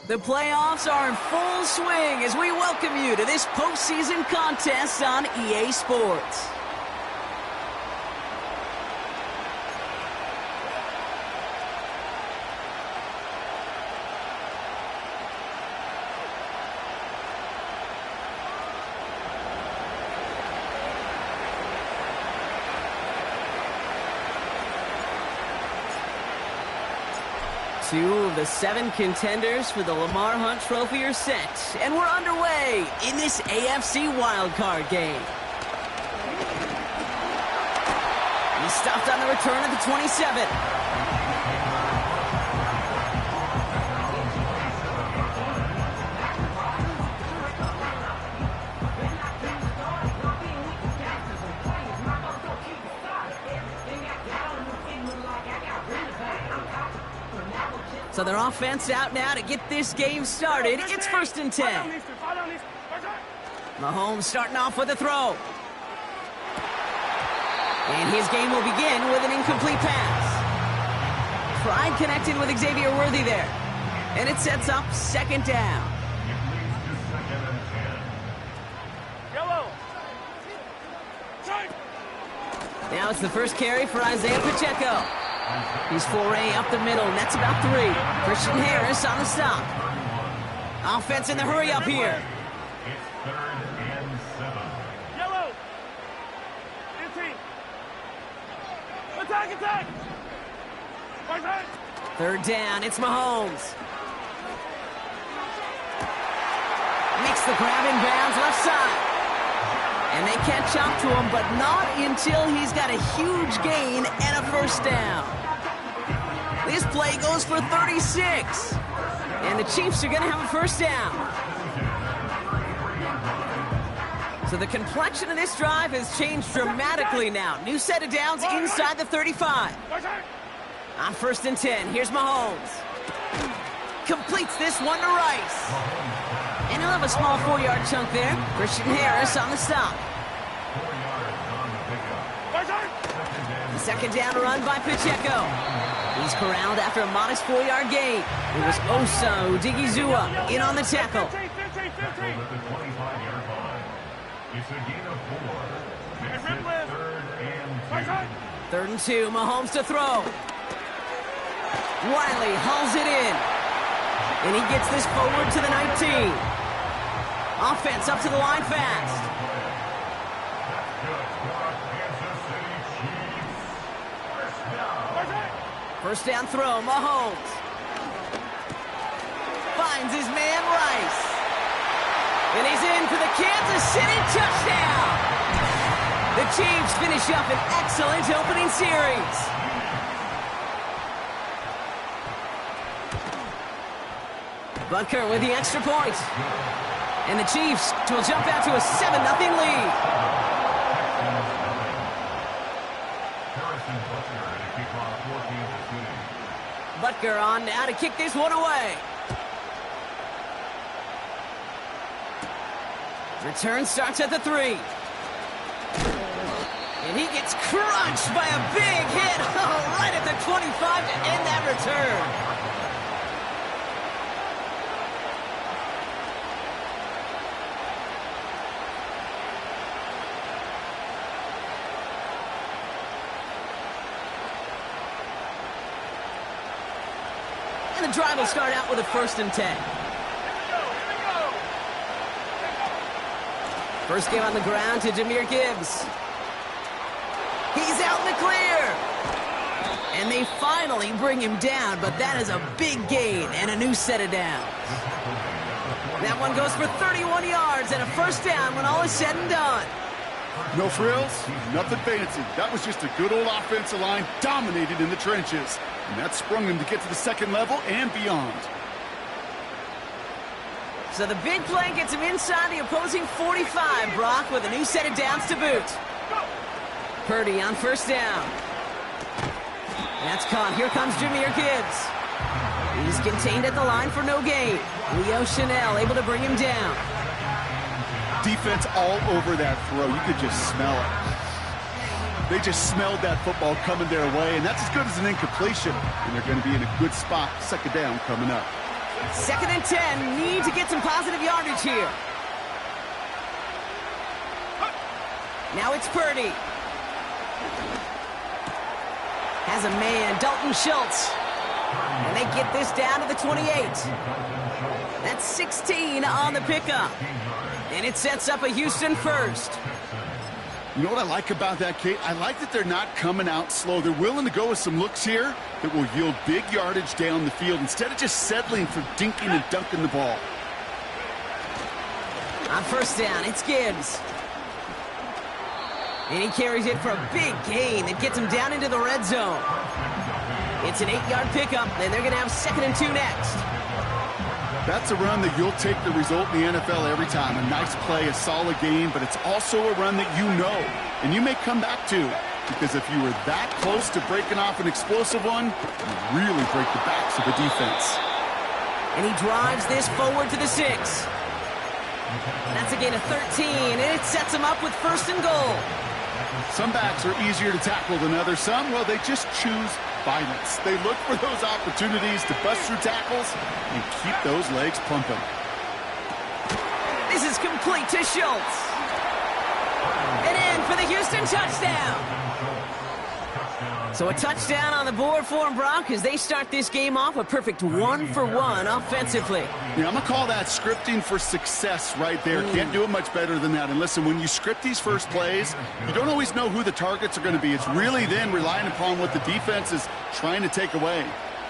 The playoffs are in full swing as we welcome you to this postseason contest on EA Sports. Two of the 7 contenders for the Lamar Hunt Trophy are set, and we're underway in this AFC wildcard game. He stopped on the return at the 27. So their offense out now to get this game started. It's 1st and 10. Mahomes starting off with a throw. And his game will begin with an incomplete pass. Tried connecting with Xavier Worthy there. And it sets up 2nd down. Now it's the first carry for Isaiah Pacheco. He's foray up the middle, and that's about 3. Christian Harris on the stop. Offense in the hurry up here. It's 3rd and 7. Yellow. 15. Attack. 3rd down, it's Mahomes. Makes the grab in bounds left side. And they catch up to him, but not until he's got a huge gain and a 1st down. This play goes for 36. And the Chiefs are going to have a 1st down. So the complexion of this drive has changed dramatically now. New set of downs inside the 35. On 1st and 10, here's Mahomes. Completes this one to Rice. And he'll have a small 4-yard chunk there. Christian Harris on the stop. 2nd down run by Pacheco. He's corralled after a modest 4-yard gain. It was Osa Odigizua in on the tackle. At the 25-yard line. It's a gain of 4. Makes it 3rd and 2. 3rd and 2, Mahomes to throw. Wiley hauls it in. And he gets this forward to the 19. Offense up to the line fast. First down throw, Mahomes. Finds his man, Rice. And he's in for the Kansas City touchdown. The Chiefs finish up an excellent opening series. Butker with the extra point. And the Chiefs will jump out to a 7-0 lead. Butker on now to kick this one away. Return starts at the 3. And he gets crunched by a big hit right at the 25 to end that return. And the drive will start out with a 1st and 10. First game on the ground to Jahmyr Gibbs. He's out in the clear. And they finally bring him down, but that is a big gain and a new set of downs. That one goes for 31 yards and a 1st down when all is said and done. No frills, nothing fancy. That was just a good old offensive line dominated in the trenches. And that sprung them to get to the 2nd level and beyond. So the big play gets him inside the opposing 45, Brock, with a new set of downs to boot. Purdy on 1st down. That's caught. Here comes Jahmyr Gibbs. He's contained at the line for no gain. Leo Chanel able to bring him down. Defense all over that throw. You could just smell it. They just smelled that football coming their way, and that's as good as an incompletion. And they're going to be in a good spot. 2nd down coming up. 2nd and 10. Need to get some positive yardage here. Now it's Purdy. Has a man, Dalton Schultz. And they get this down to the 28. That's 16 on the pickup. And it sets up a Houston first. You know what I like about that, Kate? I like that they're not coming out slow. They're willing to go with some looks here that will yield big yardage down the field instead of just settling for dinking and dunking the ball. On 1st down, it's Gibbs. And he carries it for a big gain that gets him down into the red zone. It's an 8-yard pickup, and they're going to have 2nd and 2 next. That's a run that you'll take the result in the NFL every time. A nice play, a solid game, but it's also a run that you know and you may come back to, because if you were that close to breaking off an explosive one, you really break the backs of the defense. And he drives this forward to the 6. That's a gain of 13, and it sets him up with 1st and goal. Some backs are easier to tackle than others. Some, well, they just choose violence. They look for those opportunities to bust through tackles and keep those legs pumping. This is complete to Schultz. And in for the Houston touchdown. So a touchdown on the board for them, Brock, as they start this game off a perfect 1-for-1 offensively. Yeah, I'm going to call that scripting for success right there. Can't do it much better than that. And listen, when you script these first plays, you don't always know who the targets are going to be. It's really then relying upon what the defense is trying to take away.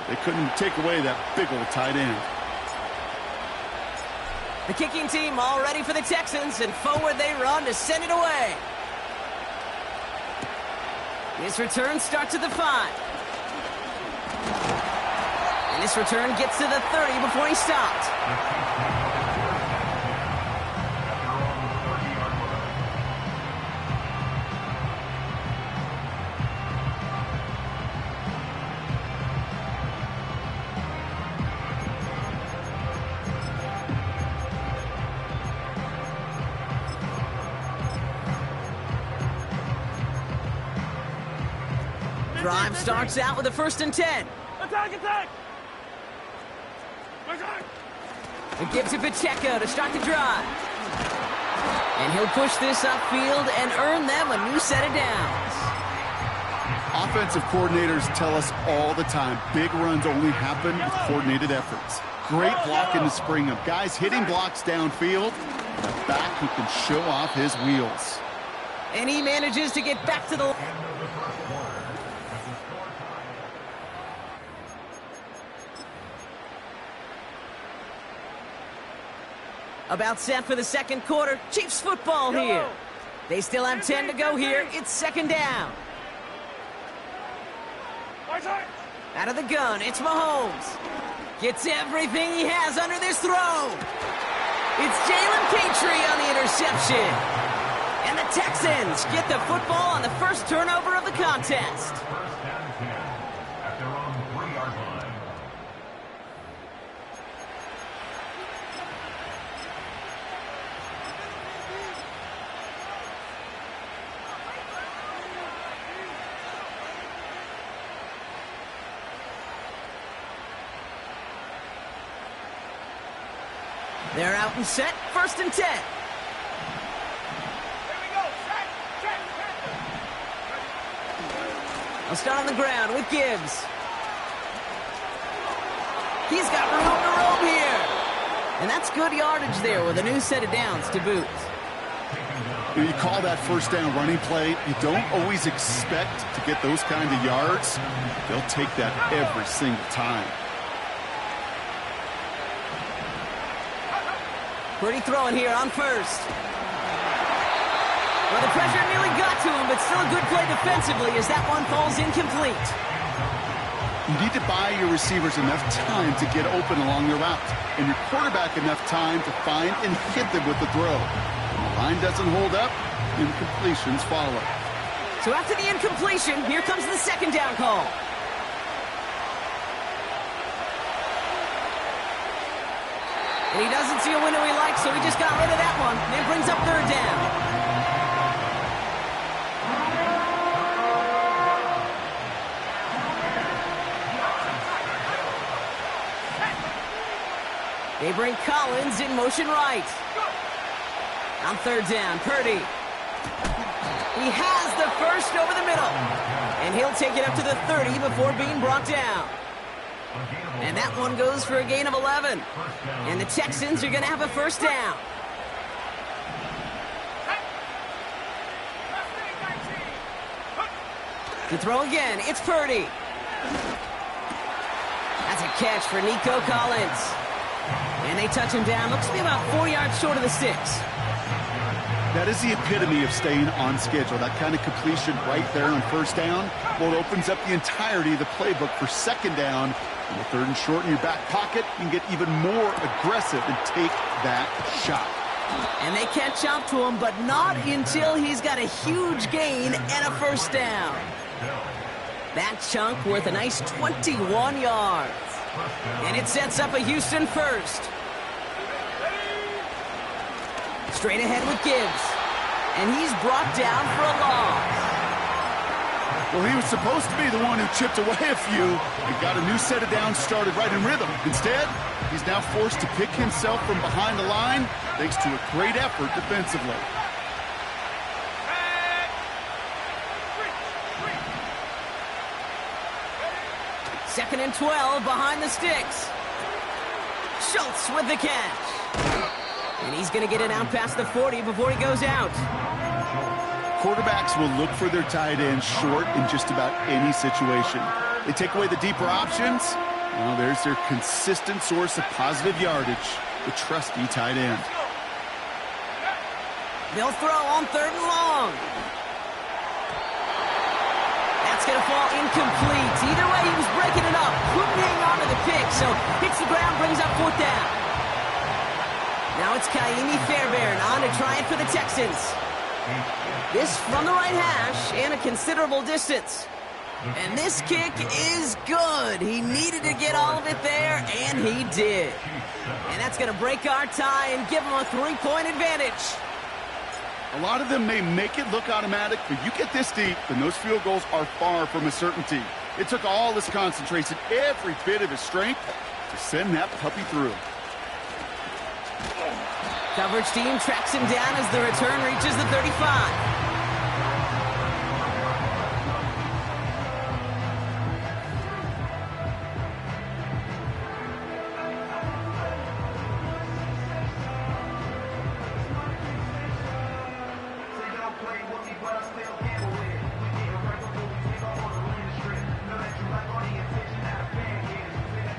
They couldn't take away that big old tight end. The kicking team all ready for the Texans, and forward they run to send it away. This return starts at the 5. And this return gets to the 30 before he stopped. Drive starts out with a 1st and 10. Attack, attack! It gives to Pacheco to start the drive. And he'll push this upfield and earn them a new set of downs. Offensive coordinators tell us all the time, big runs only happen with coordinated efforts. Great block in the spring of guys hitting blocks downfield, and a back who can show off his wheels. And he manages to get back to the... About set for the 2nd quarter. Chiefs football here. They still have 10 to go here. It's 2nd down. Out of the gun, it's Mahomes. Gets everything he has under this throw. It's Jalen Petrie on the interception. And the Texans get the football on the first turnover of the contest. At their own 3-yard line. They're out and set, 1st and 10. Here we go. Check. I'll start on the ground with Gibbs. He's got room to roam here. And that's good yardage there with a new set of downs to boot. You call that 1st down running play, you don't always expect to get those kind of yards. They'll take that every single time. Pretty throwing here on 1st. Well, the pressure nearly got to him, but still a good play defensively as that one falls incomplete. You need to buy your receivers enough time to get open along the route, and your quarterback enough time to find and hit them with the throw. When the line doesn't hold up, incompletions follow. So after the incompletion, here comes the 2nd down call. And he doesn't see a window he likes, so he just got rid of that one. And brings up 3rd down. They bring Collins in motion right. On third down, Purdy. He has the first over the middle. And he'll take it up to the 30 before being brought down. And that one goes for a gain of 11. And the Texans are going to have a first down. To throw again, it's Purdy. That's a catch for Nico Collins. And they touch him down. Looks to be about 4 yards short of the sticks. That is the epitome of staying on schedule. That kind of completion right there on first down. Well, it opens up the entirety of the playbook for second down. And with third and short in your back pocket, you can get even more aggressive and take that shot. And they catch up to him, but not until he's got a huge gain and a first down. That chunk worth a nice 21 yards. And it sets up a Houston first. Straight ahead with Gibbs. And he's brought down for a loss. Well, he was supposed to be the one who chipped away a few and got a new set of downs started right in rhythm. Instead, he's now forced to pick himself from behind the line thanks to a great effort defensively. Second and 12 behind the sticks. Schultz with the catch. And he's going to get it out past the 40 before he goes out. Quarterbacks will look for their tight ends short in just about any situation. They take away the deeper options. Well, there's their consistent source of positive yardage, the trusty tight end. They'll throw on third and long. That's going to fall incomplete. Either way, he was breaking it up. Couldn't hang on to the pick, so hits the ground, brings up fourth down. Now it's Kaimi Fairbairn on to try it for the Texans. This from the right hash and a considerable distance. And this kick is good. He needed to get all of it there, and he did. And that's going to break our tie and give him a 3-point advantage. A lot of them may make it look automatic, but you get this deep, and those field goals are far from a certainty. It took all his concentration, every bit of his strength, to send that puppy through. Coverage team tracks him down as the return reaches the 35.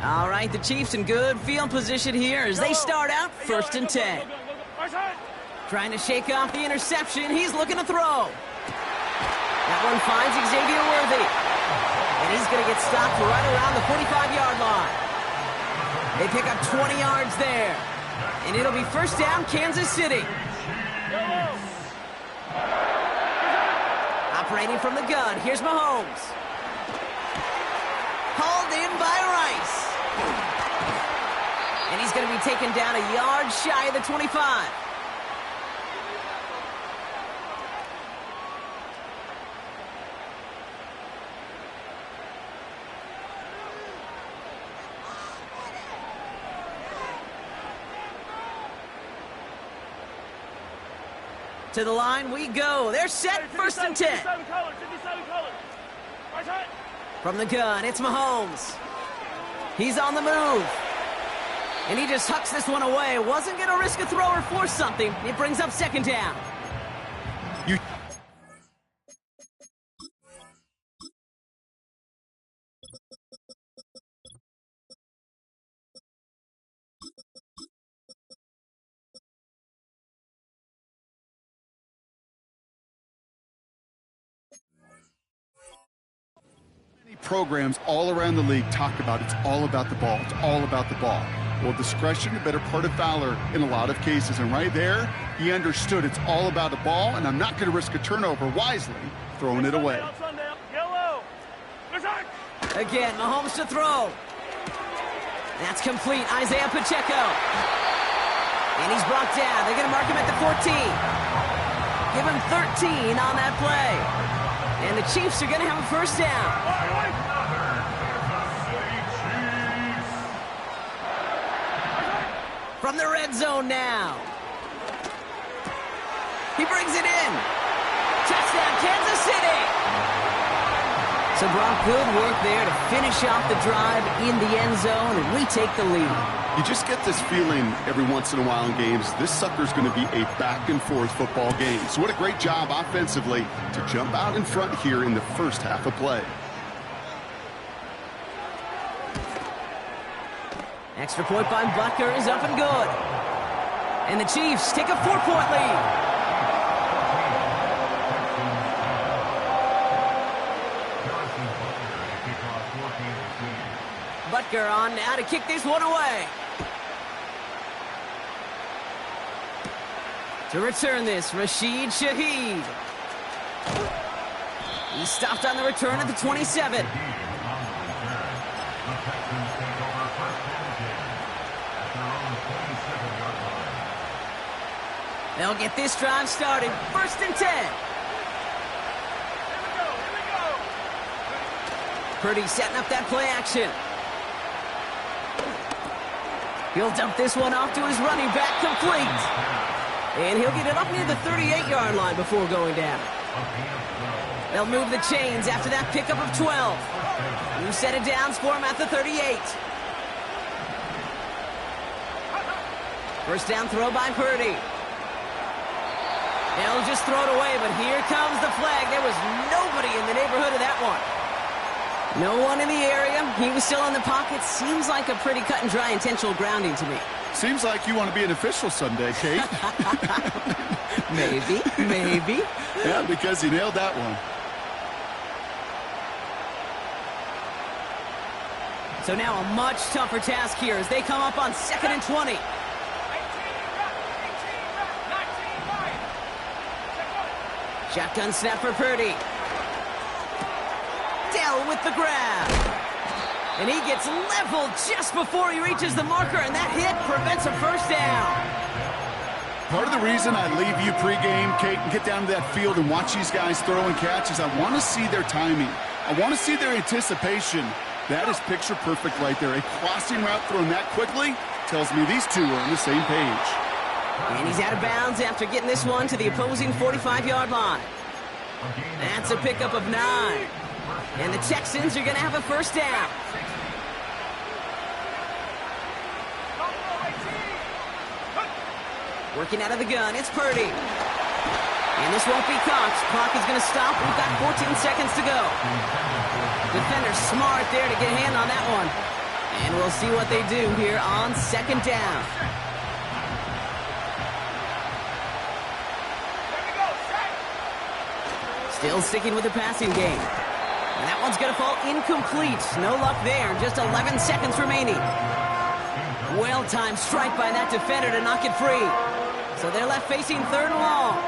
All right, the Chiefs in good field position here as they start out first and 10. Trying to shake off the interception. He's looking to throw. That one finds Xavier Worthy. And he's going to get stopped right around the 45-yard line. They pick up 20 yards there. And it'll be first down, Kansas City. Operating from the gun, here's Mahomes. Hauled in by Rice. And he's going to be taken down a yard shy of the 25. To the line we go. They're set, first and 10. From the gun, it's Mahomes. He's on the move. And he just hucks this one away. Wasn't going to risk a throw or force something. It brings up second down. Programs all around the league talk about it's all about the ball. It's all about the ball. Well, discretion, a better part of valor in a lot of cases. And right there, he understood it's all about the ball, and I'm not going to risk a turnover wisely, throwing it away. Again, Mahomes to throw. That's complete. Isaiah Pacheco. And he's brought down. They're going to mark him at the 14. Give him 13 on that play. And the Chiefs are going to have a first down. from the red zone now. He brings it in. Touchdown, Kansas City. So, Brock, good work there to finish off the drive in the end zone, and we take the lead. You just get this feeling every once in a while in games, this sucker's going to be a back-and-forth football game. So what a great job offensively to jump out in front here in the first half of play. Extra point by Butker is up and good. And the Chiefs take a 4-point lead. Butker on now to kick this one away. To return this, Rashid Shaheed. He's stopped on the return at the 27. They'll get this drive started. 1st and 10. Purdy setting up that play action. He'll dump this one off to his running back, complete. And he'll get it up near the 38-yard line before going down. They'll move the chains after that pickup of 12. New set of downs for him at the 38. First down throw by Purdy. They'll just throw it away, but here comes the flag. There was nobody in the neighborhood of that one. No one in the area. He was still in the pocket. Seems like a pretty cut and dry intentional grounding to me. Seems like you want to be an official someday, Kate. Maybe. Yeah, because you nailed that one. So now a much tougher task here as they come up on 2nd and 20. Shotgun snap for Purdy. Dell with the grab. And he gets leveled just before he reaches the marker, and that hit prevents a first down. Part of the reason I leave you pregame, Kate, and get down to that field and watch these guys throw and catch is I want to see their timing. I want to see their anticipation. That is picture perfect right there. A crossing route thrown that quickly tells me these two are on the same page. And he's out of bounds after getting this one to the opposing 45-yard line. That's a pickup of 9. And the Texans are going to have a first down. Working out of the gun, it's Purdy. And this won't be caught. Clock is going to stop. We've got 14 seconds to go. Defender smart there to get a hand on that one. And we'll see what they do here on 2nd down. Still sticking with the passing game. And that one's going to fall incomplete. No luck there. Just 11 seconds remaining. Well-timed strike by that defender to knock it free. So they're left facing 3rd and long.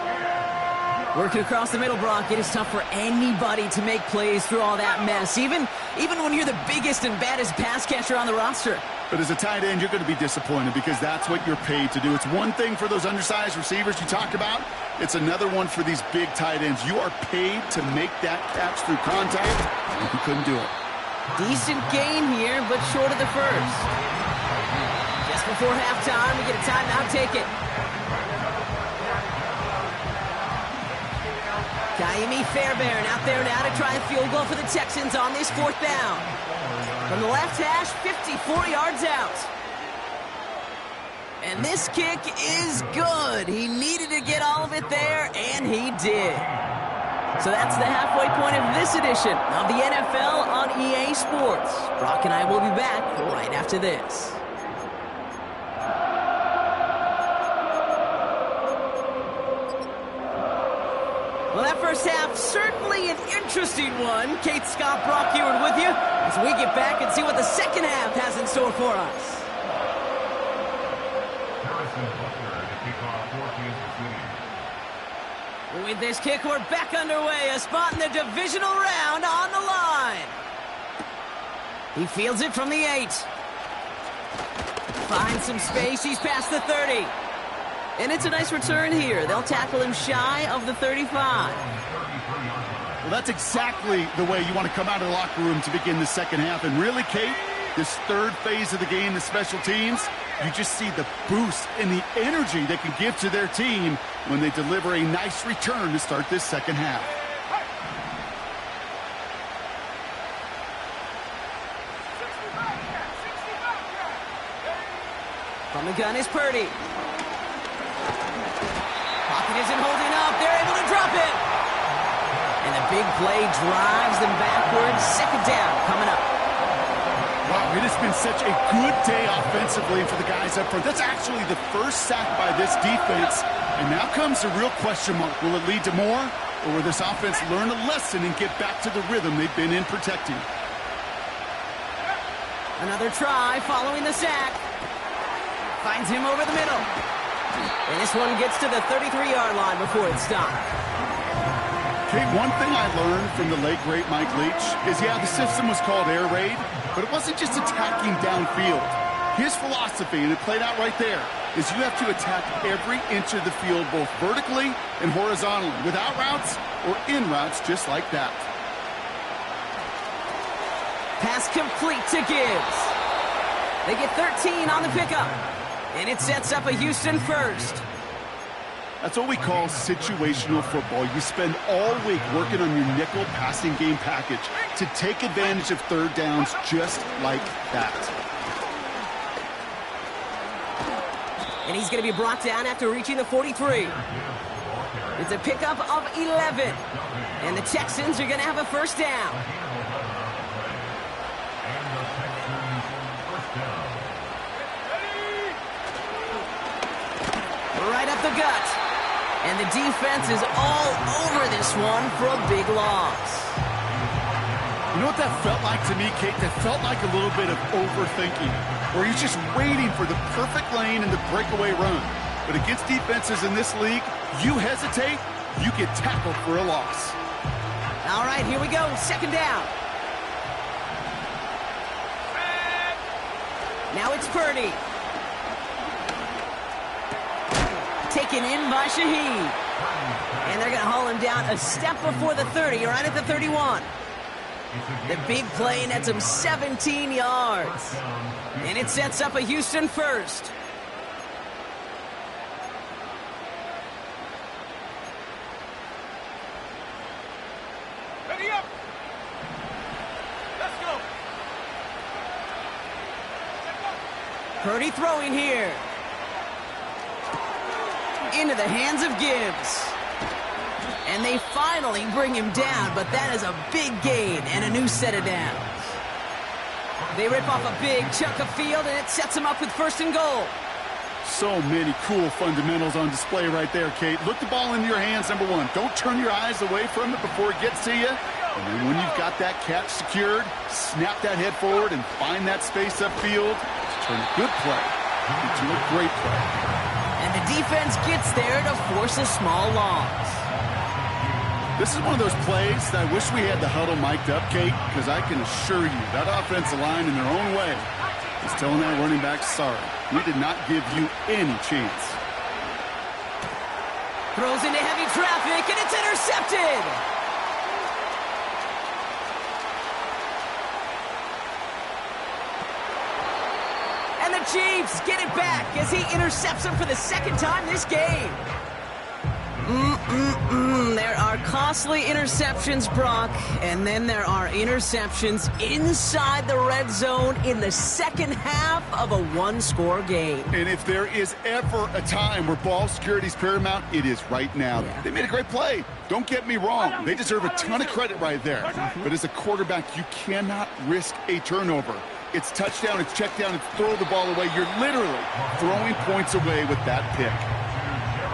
Working across the middle, Brock, it is tough for anybody to make plays through all that mess, even when you're the biggest and baddest pass catcher on the roster. But as a tight end, you're going to be disappointed because that's what you're paid to do. It's one thing for those undersized receivers you talked about. It's another one for these big tight ends. You are paid to make that catch through contact, and you couldn't do it. Decent gain here, but short of the first. Just before halftime, we get a timeout, take it. Kaimi Fairbairn out there now to try a field goal for the Texans on this 4th down. From the left hash, 54 yards out. And this kick is good. He needed to get all of it there, and he did. So that's the halfway point of this edition of the NFL on EA Sports. Brock and I will be back right after this. Well, that first half, certainly an interesting one. Kate, Scott, Brock Heward with you as we get back and see what the second half has in store for us. With this kick, we're back underway. A spot in the divisional round on the line. He fields it from the 8. Finds some space. He's past the 30. And it's a nice return here. They'll tackle him shy of the 35. Well, that's exactly the way you want to come out of the locker room to begin the second half. And really, Kate, this third phase of the game, the special teams, you just see the boost and the energy they can give to their team when they deliver a nice return to start this second half. From the gun is Purdy. Pocket isn't holding up. They're able to drop it. And the big play drives them backwards. Second down coming up. Wow, it has been such a good day offensively for the guys up front. That's actually the first sack by this defense. And now comes the real question mark. Will it lead to more? Or will this offense learn a lesson and get back to the rhythm they've been in protecting? Another try following the sack. Finds him over the middle. And this one gets to the 33-yard line before it's stopped. Okay, one thing I learned from the late, great Mike Leach is, yeah, the system was called air raid, but it wasn't just attacking downfield. His philosophy, and it played out right there, is you have to attack every inch of the field, both vertically and horizontally, without routes or in routes, just like that. Pass complete to Gibbs. They get 13 on the pickup, and it sets up a Houston first. That's what we call situational football. You spend all week working on your nickel passing game package to take advantage of third downs just like that. And he's going to be brought down after reaching the 43. It's a pickup of 11. And the Texans are going to have a first down. Right up the gut. And the defense is all over this one for a big loss. You know what that felt like to me, Kate? That felt like a little bit of overthinking, where he's just waiting for the perfect lane and the breakaway run. But against defenses in this league, you hesitate, you get tackled for a loss. All right, here we go. Second down. Now it's Purdy. Taken in by Shaheed. And they're going to haul him down a step before the 30, right at the 31. The big play nets him 17 yards. And it sets up a Houston first. Ready up. Let's go. Purdy throwing here. Into the hands of Gibbs. And they finally bring him down, but that is a big gain and a new set of downs. They rip off a big chunk of field, and it sets them up with first and goal. So many cool fundamentals on display right there, Kate. Look the ball into your hands, number one. Don't turn your eyes away from it before it gets to you. And then when you've got that catch secured, snap that head forward and find that space upfield to turn a good play into a great play. And the defense gets there to force a small loss. This is one of those plays that I wish we had the huddle mic'd up, Kate, because I can assure you that offensive line in their own way is telling that running back, sorry, we did not give you any chance. Throws into heavy traffic, and it's intercepted. And the Chiefs get it back as he intercepts him for the second time this game. There are costly interceptions, Brock, and then there are interceptions inside the red zone in the second half of a one-score game. And if there is ever a time where ball security is paramount, it is right now. Yeah. They made a great play. Don't get me wrong. They deserve a ton of credit right there. But as a quarterback, you cannot risk a turnover. It's touchdown, it's check down, it's throw the ball away. You're literally throwing points away with that pick.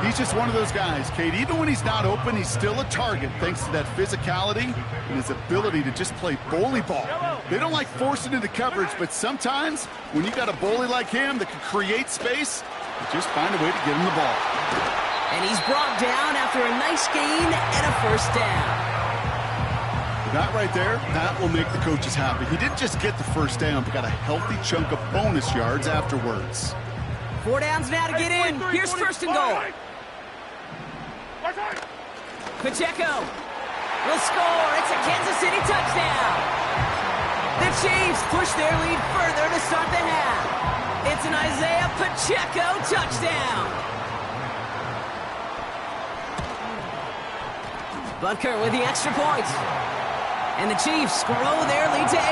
He's just one of those guys, Kate. Even when he's not open, he's still a target thanks to that physicality and his ability to just play bully ball. They don't like forcing into coverage, but sometimes when you got a bully like him that can create space, you just find a way to get him the ball. And he's brought down after a nice gain and a first down. That right there, that will make the coaches happy. He didn't just get the first down, but got a healthy chunk of bonus yards afterwards. 4 downs now to get in. Here's first and goal. Pacheco will score. It's a Kansas City touchdown. The Chiefs push their lead further to start the half. It's an Isaiah Pacheco touchdown. Butker with the extra point. And the Chiefs grow their lead to 8.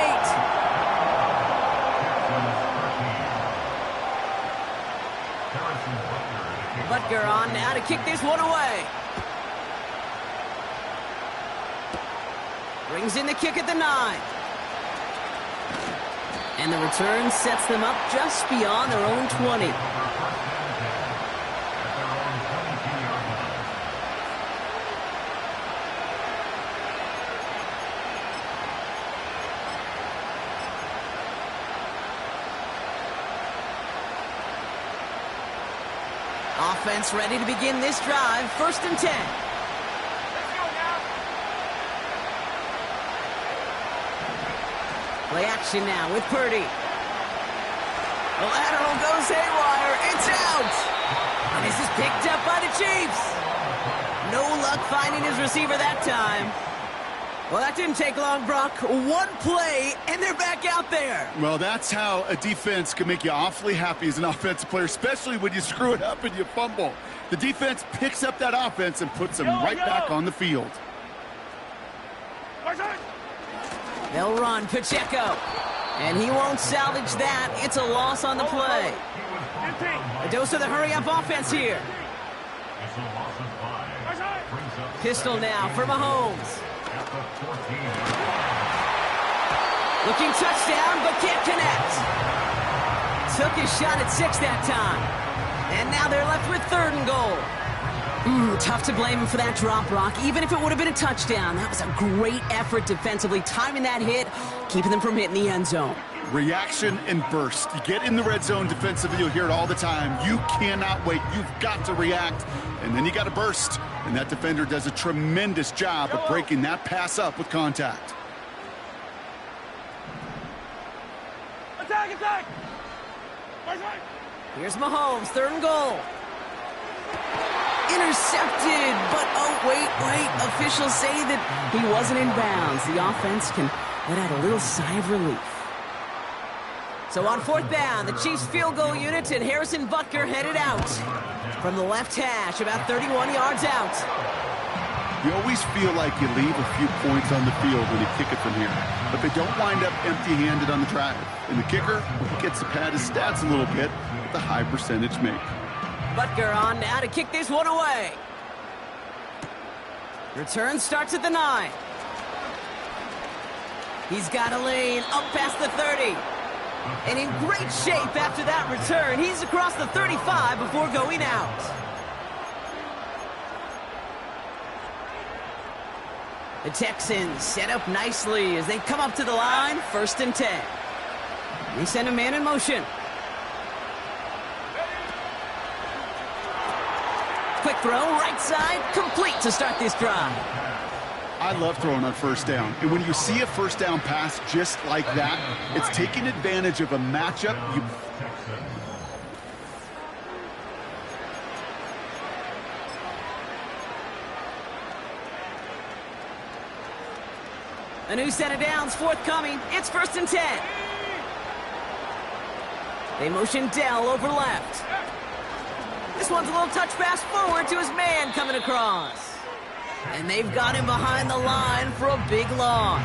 Butker on now to kick this one away. Brings in the kick at the 9. And the return sets them up just beyond their own 20. Offense ready to begin this drive. 1st and 10. Play action now with Purdy. The lateral goes haywire. It's out. And this is picked up by the Chiefs. No luck finding his receiver that time. Well, that didn't take long, Brock. One play, and they're back out there. Well, that's how a defense can make you awfully happy as an offensive player, especially when you screw it up and you fumble. The defense picks up that offense and puts them right back on the field. They'll run Pacheco, and he won't salvage that. It's a loss on the play. A dose of the hurry-up offense here. Pistol now for Mahomes. Looking touchdown, but can't connect. Took his shot at 6 that time. And now they're left with 3rd and goal. Tough to blame him for that drop, Brock. Even if it would have been a touchdown, that was a great effort defensively, timing that hit, keeping them from hitting the end zone. Reaction and burst. You get in the red zone defensively, you'll hear it all the time. You cannot wait. You've got to react, and then you got to burst. And that defender does a tremendous job of breaking that pass up with contact. Attack, attack! Here's Mahomes, 3rd and goal. Intercepted, but oh, wait. Officials say that he wasn't in bounds. The offense can let out a little sigh of relief. So on 4th down, the Chiefs field goal unit and Harrison Butker headed out from the left hash, about 31 yards out. You always feel like you leave a few points on the field when you kick it from here, but they don't wind up empty-handed on the drive. And the kicker gets to pad his stats a little bit with a high percentage make. Butker on now to kick this one away. Return starts at the 9. He's got a lane up past the 30. And in great shape after that return. He's across the 35 before going out. The Texans set up nicely as they come up to the line. 1st and 10. They send a man in motion. Quick throw, right side, complete to start this drive. I love throwing on 1st down. And when you see a 1st down pass just like that, it's taking advantage of a matchup. A new set of downs forthcoming. It's 1st and 10. They motion Dell over left. This one's a little touch pass forward to his man coming across. And they've got him behind the line for a big loss.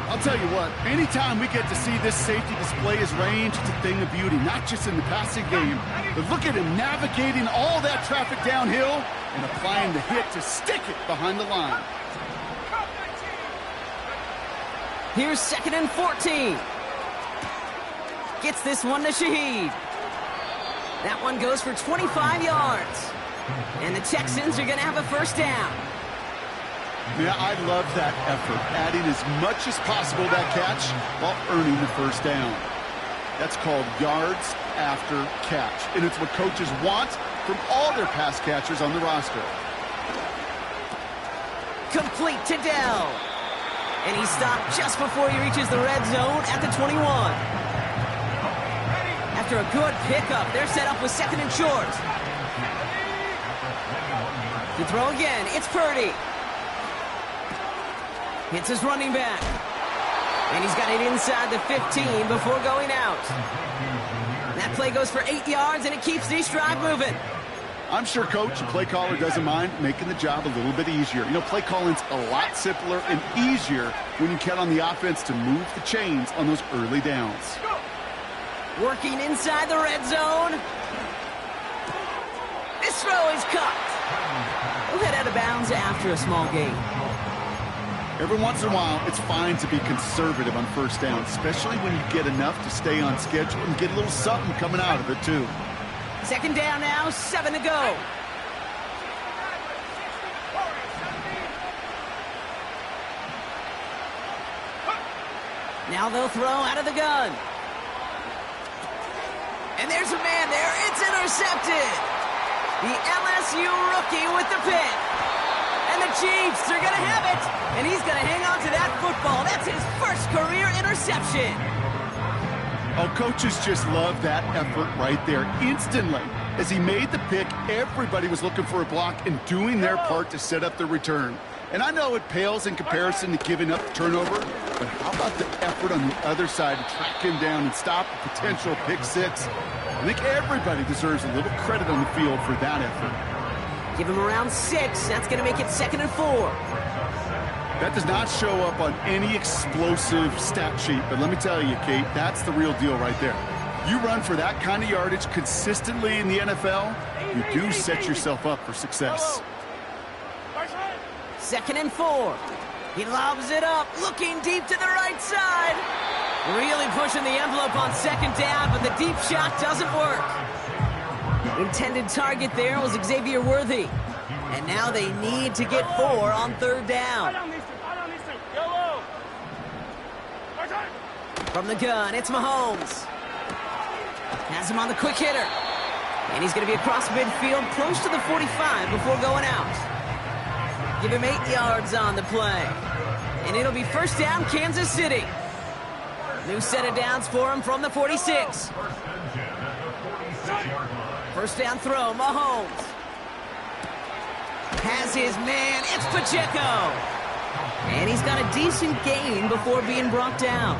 I'll tell you what, anytime we get to see this safety display his range, it's a thing of beauty, not just in the passing game, but look at him navigating all that traffic downhill and applying the hit to stick it behind the line. Here's 2nd and 14. Gets this one to Shaheed. That one goes for 25 yards. And the Texans are going to have a 1st down. Yeah, I love that effort, adding as much as possible to that catch while earning the 1st down. That's called yards after catch, and it's what coaches want from all their pass catchers on the roster. Complete to Dell. And he stopped just before he reaches the red zone at the 21. After a good pickup, they're set up with 2nd and short. To throw again, it's Purdy. Hits his running back. And he's got it inside the 15 before going out. That play goes for 8 yards, and it keeps this drive moving. I'm sure coach and play caller doesn't mind making the job a little bit easier. You know, play calling's a lot simpler and easier when you count on the offense to move the chains on those early downs. Working inside the red zone. This throw is caught. We'll head out of bounds after a small gain. Every once in a while, it's fine to be conservative on first down, especially when you get enough to stay on schedule and get a little something coming out of it, too. Second down now, 7 to go. Now they'll throw out of the gun. And there's a man there. It's intercepted. The LSU rookie with the pick. And the Chiefs are going to have it. And he's going to hang on to that football. That's his first career interception. Oh, coaches just love that effort right there. Instantly, as he made the pick, everybody was looking for a block and doing their part to set up the return. And I know it pales in comparison to giving up the turnover, but how about the effort on the other side to track him down and stop a potential pick six? I think everybody deserves a little credit on the field for that effort. Give him around 6. That's going to make it 2nd and 4. That does not show up on any explosive stat sheet, but let me tell you, Kate, that's the real deal right there. You run for that kind of yardage consistently in the NFL, you do set yourself up for success. 2nd and 4. He lobs it up, looking deep to the right side. Really pushing the envelope on 2nd down, but the deep shot doesn't work. Intended target there was Xavier Worthy. And now they need to get 4 on 3rd down. From the gun, it's Mahomes. Has him on the quick hitter. And he's going to be across midfield, close to the 45 before going out. Give him 8 yards on the play. And it'll be 1st down, Kansas City. New set of downs for him from the 46. 1st down throw, Mahomes. Has his man, it's Pacheco. And he's got a decent gain before being brought down.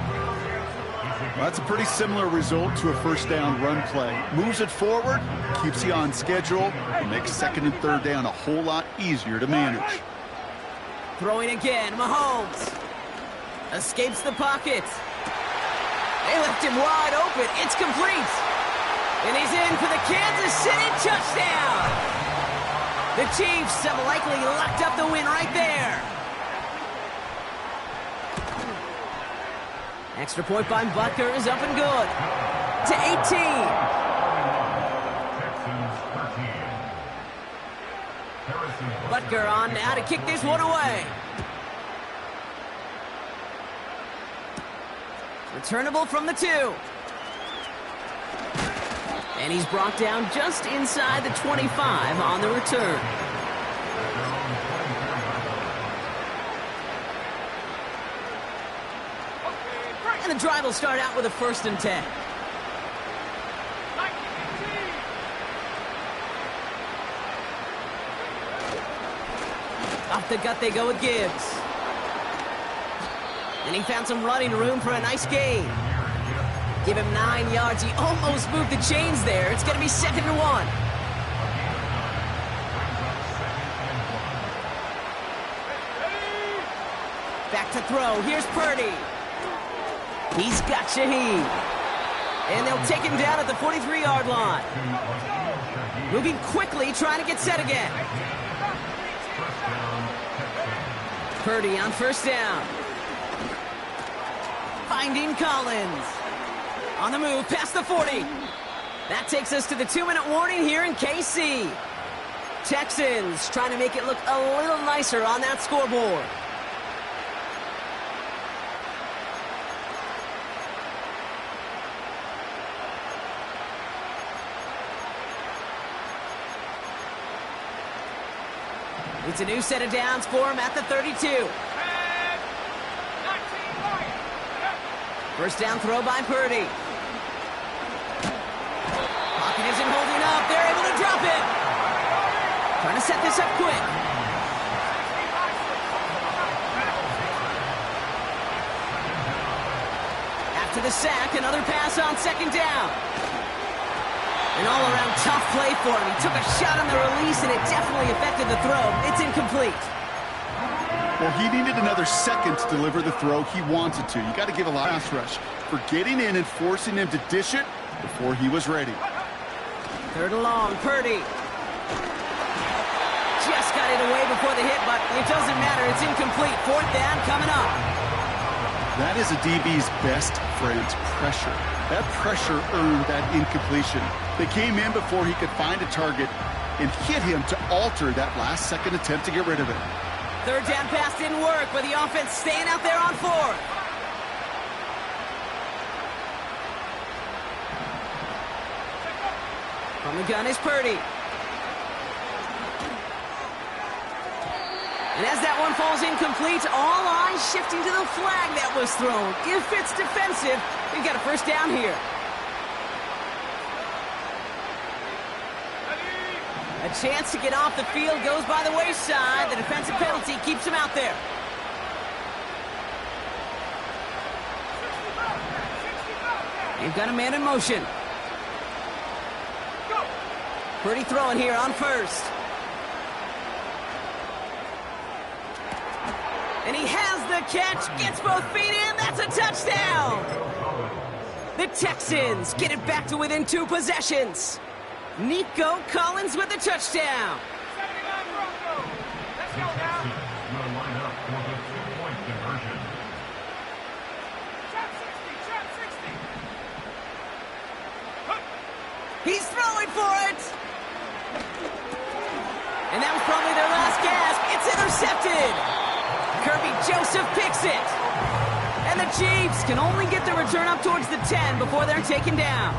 Well, that's a pretty similar result to a 1st down run play. Moves it forward, keeps you on schedule, and makes 2nd and 3rd down a whole lot easier to manage. Throwing again, Mahomes. Escapes the pocket. They left him wide open. It's complete. And he's in for the Kansas City touchdown. The Chiefs have likely locked up the win right there. Extra point by Butker is up and good. To 18. Butker on now to kick this one away. Returnable from the 2. And he's brought down just inside the 25 on the return. And the drive will start out with a 1st and 10. Off the gut they go with Gibbs. And he found some running room for a nice gain. Give him 9 yards. He almost moved the chains there. It's going to be 2nd and 1. Back to throw. Here's Purdy. He's got Shaheed. And they'll take him down at the 43-yard line. Moving quickly, trying to get set again. Purdy on 1st down. Finding Collins. On the move, past the 40. That takes us to the 2-minute warning here in KC. Texans trying to make it look a little nicer on that scoreboard. It's a new set of downs for him at the 32. 1st down throw by Purdy. Pocket isn't holding up. They're able to drop it. Trying to set this up quick. the sack. Another pass on second down. An all-around tough play for him. He took a shot on the release, and it definitely affected the throw. It's incomplete. Well, he needed another second to deliver the throw he wanted to. You got to give a lot of pass rush for getting in and forcing him to dish it before he was ready. Third and long, Purdy. Just got it away before the hit, but it doesn't matter. It's incomplete. Fourth down coming up. That is a DB's best friend, pressure. That pressure earned that incompletion. They came in before he could find a target and hit him to alter that last-second attempt to get rid of it. Third down pass didn't work, but the offense staying out there on fourth. From the gun is Purdy. And as that one falls incomplete, all eyes shifting to the flag that was thrown. If it's defensive, we've got a first down here. A chance to get off the field goes by the wayside. The defensive penalty keeps him out there. They've got a man in motion. Purdy throwing here on first. And he has the catch, gets both feet in, that's a touchdown! The Texans get it back to within 2 possessions. Nico Collins with the touchdown. The Texans will line up for the 2-point conversion. He's throwing for it! And that was probably their last gasp. It's intercepted! Kirby Joseph picks it. And the Chiefs can only get the return up towards the 10 before they're taken down.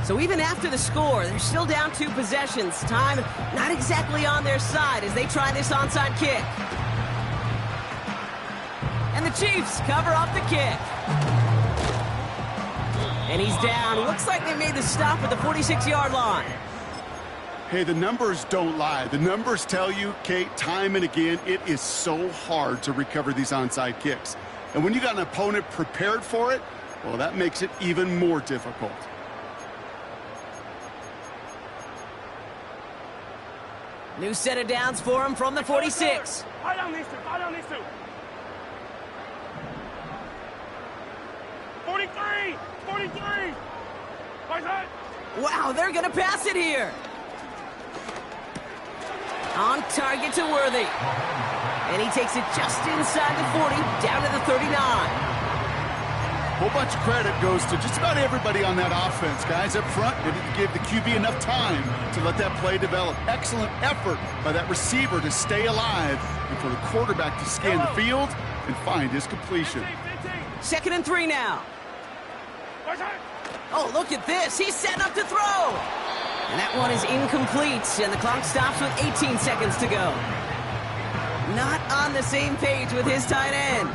So even after the score, they're still down 2 possessions. Time not exactly on their side as they try this onside kick. And the Chiefs cover up the kick. And he's down. Looks like they made the stop at the 46-yard line. Hey, the numbers don't lie. The numbers tell you, Kate, time and again, it is so hard to recover these onside kicks. And when you got an opponent prepared for it, well, that makes it even more difficult. New set of downs for him from the 46. Fire down these two. 43. Wow, they're going to pass it here. On target to Worthy. And he takes it just inside the 40, down to the 39. A whole bunch of credit goes to just about everybody on that offense. Guys up front, they didn't give the QB enough time to let that play develop. Excellent effort by that receiver to stay alive and for the quarterback to scan the field and find his completion. 2nd and 3 now. Oh, look at this. He's setting up to throw. And that one is incomplete, and the clock stops with 18 seconds to go. Not on the same page with his tight end.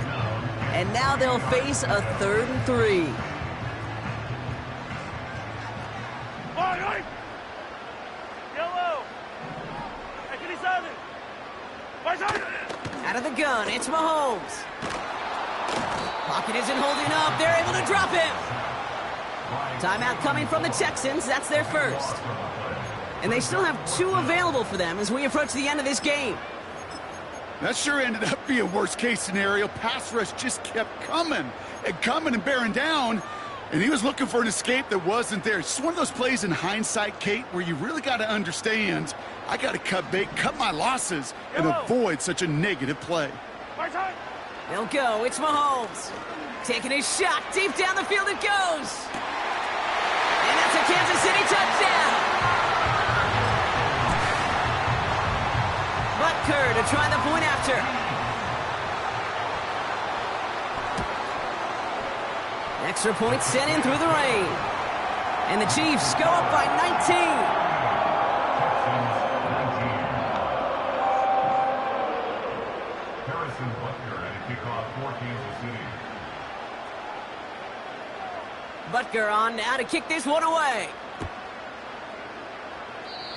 And now they'll face a 3rd and 3. Out of the gun, it's Mahomes. Pocket isn't holding up. They're able to drop him. Timeout coming from the Texans. That's their first. And they still have 2 available for them as we approach the end of this game. That sure ended up being worst-case scenario. Pass rush just kept coming and bearing down, and he was looking for an escape that wasn't there. It's just one of those plays in hindsight, Kate, where you really got to understand, I got to cut bait, cut my losses, and avoid such a negative play. They'll go. It's Mahomes. Taking his shot. Deep down the field it goes. And that's a Kansas City touchdown. Butker to try the point after. Extra point sent in through the rain. And the Chiefs go up by 19. Butker on now to kick this one away.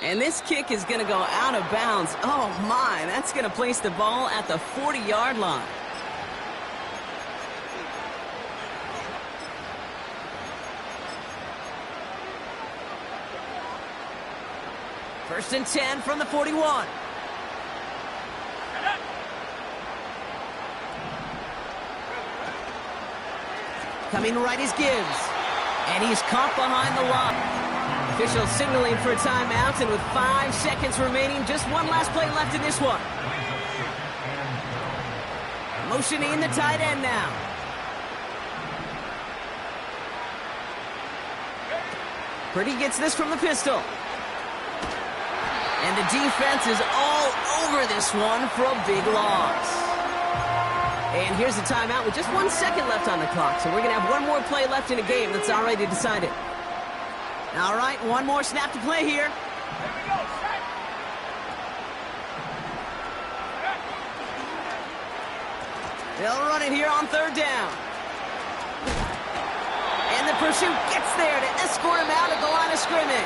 And this kick is going to go out of bounds. Oh, my. That's going to place the ball at the 40-yard line. First and 10 from the 41. Coming right is Gibbs. And he's caught behind the line. Official signaling for a timeout, and with 5 seconds remaining, just one last play left in this one. Motioning the tight end now. Purdy gets this from the pistol. And the defense is all over this one for a big loss. And here's the timeout with just 1 second left on the clock. So we're going to have one more play left in a game that's already decided. All right, one more snap to play here. They'll run it here on third down. And the pursuit gets there to escort him out at the line of scrimmage.